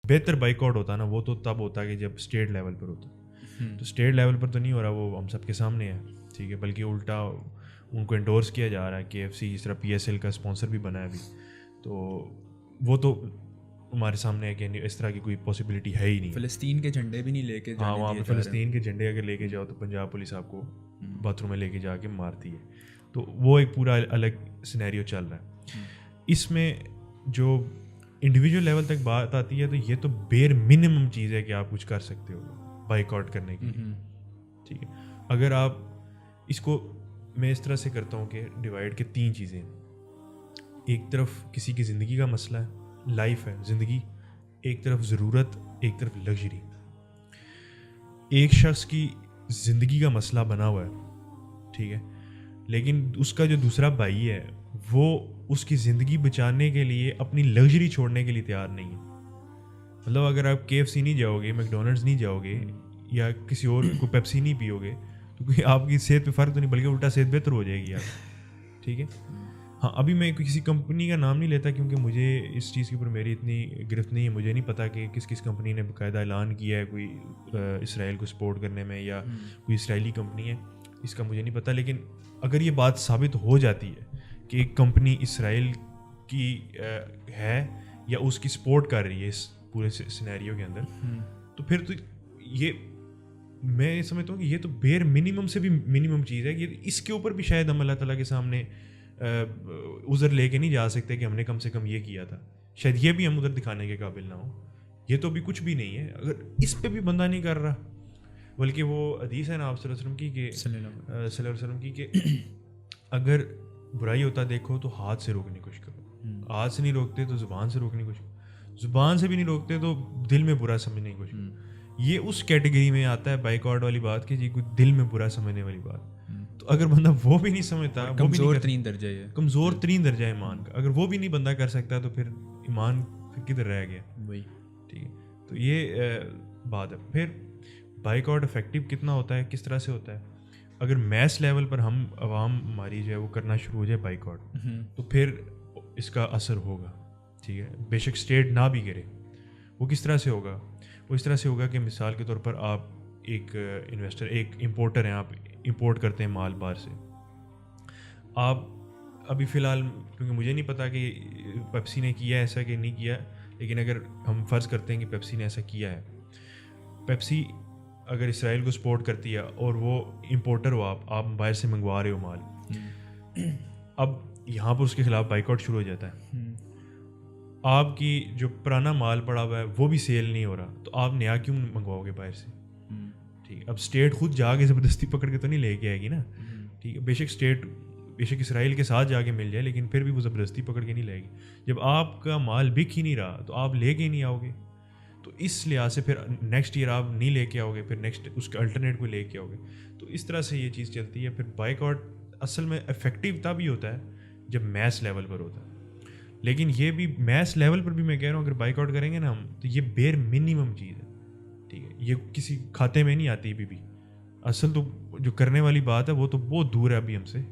بہتر بائیکاٹ ہوتا ہے نا وہ تو تب ہوتا ہے کہ جب اسٹیٹ لیول پر ہوتا ہے. تو اسٹیٹ لیول پر تو نہیں ہو رہا, وہ ہم سب کے سامنے ہے, ٹھیک ہے, بلکہ الٹا ان کو انڈورس کیا جا رہا ہے. KFC اس طرح PSL کا اسپانسر بھی بنا ہے ابھی, تو وہ تو ہمارے سامنے ہے کہ اس طرح کی کوئی پاسبلٹی ہے ہی نہیں. فلسطین کے جھنڈے بھی نہیں لے کے ہاں, وہاں پہ فلسطین کے جھنڈے اگر لے کے جاؤ تو پنجاب پولیس آپ کو باتھ روم میں لے کے جا کے مارتی ہے. تو وہ ایک پورا الگ سینیریو چل رہا ہے. اس میں جو انڈیویجول لیول تک بات آتی ہے تو یہ تو بیر منیمم چیز ہے کہ آپ کچھ کر سکتے ہو بائیک آؤٹ کرنے کے لیے, ٹھیک ہے. اگر آپ اس کو میں اس طرح سے کرتا ہوں کہ ڈیوائڈ کے 3 چیزیں, ایک طرف کسی کی زندگی کا مسئلہ ہے, لائف ہے, زندگی, ایک طرف ضرورت, ایک طرف لگژری. ایک شخص کی زندگی کا مسئلہ بنا ہوا ہے, ٹھیک ہے, لیکن اس کا جو دوسرا بھائی ہے وہ اس کی زندگی بچانے کے لیے اپنی لگژری چھوڑنے کے لیے تیار نہیں ہے. مطلب اگر آپ KFC نہیں جاؤ گے, میکڈونلڈس نہیں جاؤ گے, یا کسی اور کو پیپسی نہیں پیو گے تو کوئی آپ کی صحت پہ فرق تو نہیں, بلکہ الٹا صحت بہتر ہو جائے گی آپ, ٹھیک ہے. ہاں, ابھی میں کسی کمپنی کا نام نہیں لیتا کیونکہ مجھے اس چیز کے اوپر میری اتنی گرفت نہیں ہے, مجھے نہیں پتا کہ کس کمپنی نے باقاعدہ اعلان کیا ہے کوئی اسرائیل کو سپورٹ کرنے میں, یا کوئی اسرائیلی کمپنی ہے, اس کا مجھے نہیں پتا. لیکن اگر یہ بات ثابت ہو جاتی ہے کہ ایک کمپنی اسرائیل کی ہے یا اس کی سپورٹ کر رہی ہے اس پورے سینیریو کے اندر, تو پھر تو یہ میں سمجھتا ہوں کہ یہ تو بیر منیمم سے بھی منیمم چیز ہے کہ اس کے اوپر بھی شاید ہم اللہ تعالیٰ کے سامنے عذر لے کے نہیں جا سکتے کہ ہم نے کم سے کم یہ کیا تھا. شاید یہ بھی ہم ادھر دکھانے کے قابل نہ ہوں. یہ تو بھی کچھ بھی نہیں ہے اگر اس پہ بھی بندہ نہیں کر رہا. بلکہ وہ حدیث ہے نا آپ صلی اللہ علیہ وسلم کی کہ اگر برائی ہوتا دیکھو تو ہاتھ سے روکنے کی کوشش کرو, ہاتھ سے نہیں روکتے تو زبان سے روکنے کی کوشش کرو, زبان سے بھی نہیں روکتے تو دل میں برا سمجھنے کی کوشش کرو. یہ اس کیٹیگری میں آتا ہے بائیک آؤٹ والی بات کہ جی کوئی دل میں برا سمجھنے والی بات. تو اگر بندہ وہ بھی نہیں سمجھتا, کمزور ترین درجہ ہے ایمان کا, اگر وہ بھی نہیں بندہ کر سکتا تو پھر ایمان پھر کدھر رہ گیا, وہی, ٹھیک ہے. تو یہ بات ہے. پھر بائیک آؤٹ افیکٹو کتنا ہوتا ہے, کس طرح سے ہوتا ہے. اگر میس لیول پر ہم عوام ہماری جو ہے وہ کرنا شروع ہو جائے بائیک آؤٹ, تو پھر اس کا اثر ہوگا, ٹھیک ہے. بے شک اسٹیٹ نہ بھی کرے, وہ کس طرح سے ہوگا, وہ اس طرح سے ہوگا کہ مثال کے طور پر آپ ایک انویسٹر, ایک امپورٹر ہیں, آپ امپورٹ کرتے ہیں مال باہر سے. آپ ابھی فی الحال کیونکہ مجھے نہیں پتا کہ پیپسی نے کیا ایسا کہ نہیں کیا, لیکن اگر ہم فرض کرتے ہیں کہ پیپسی نے ایسا کیا ہے, پیپسی اگر اسرائیل کو سپورٹ کرتی ہے اور وہ امپورٹر ہو, آپ باہر سے منگوا رہے ہو مال, اب یہاں پر اس کے خلاف بائیک آؤٹ شروع ہو جاتا ہے. آپ کی جو پرانا مال پڑا ہوا ہے وہ بھی سیل نہیں ہو رہا, تو آپ نیا کیوں منگواؤ گے باہر سے, ٹھیک. اب اسٹیٹ خود جا کے زبردستی پکڑ کے تو نہیں لے کے آئے گی نا, ٹھیک ہے. بے شک اسرائیل کے ساتھ جا کے مل جائے, لیکن پھر بھی وہ زبردستی پکڑ کے نہیں لائے گی. جب آپ کا مال بک ہی نہیں رہا تو آپ لے کے ہی نہیں آؤ گے. تو اس لحاظ سے پھر نیکسٹ ایئر آپ نہیں لے کے آؤ گے, پھر نیکسٹ اس کے الٹرنیٹ کو لے کے آؤ گے. تو اس طرح سے یہ چیز چلتی ہے. پھر بائیک آؤٹ اصل میں افیکٹو تب ہی ہوتا ہے جب میس لیول پر ہوتا ہے. لیکن یہ بھی میس لیول پر بھی میں کہہ رہا ہوں اگر بائیک آؤٹ کریں گے نا ہم, تو یہ بیر منیمم چیز ہے, ٹھیک ہے. یہ کسی کھاتے میں نہیں آتی بھی. اصل تو جو کرنے والی بات ہے وہ تو بہت دور ہے ابھی ہم سے.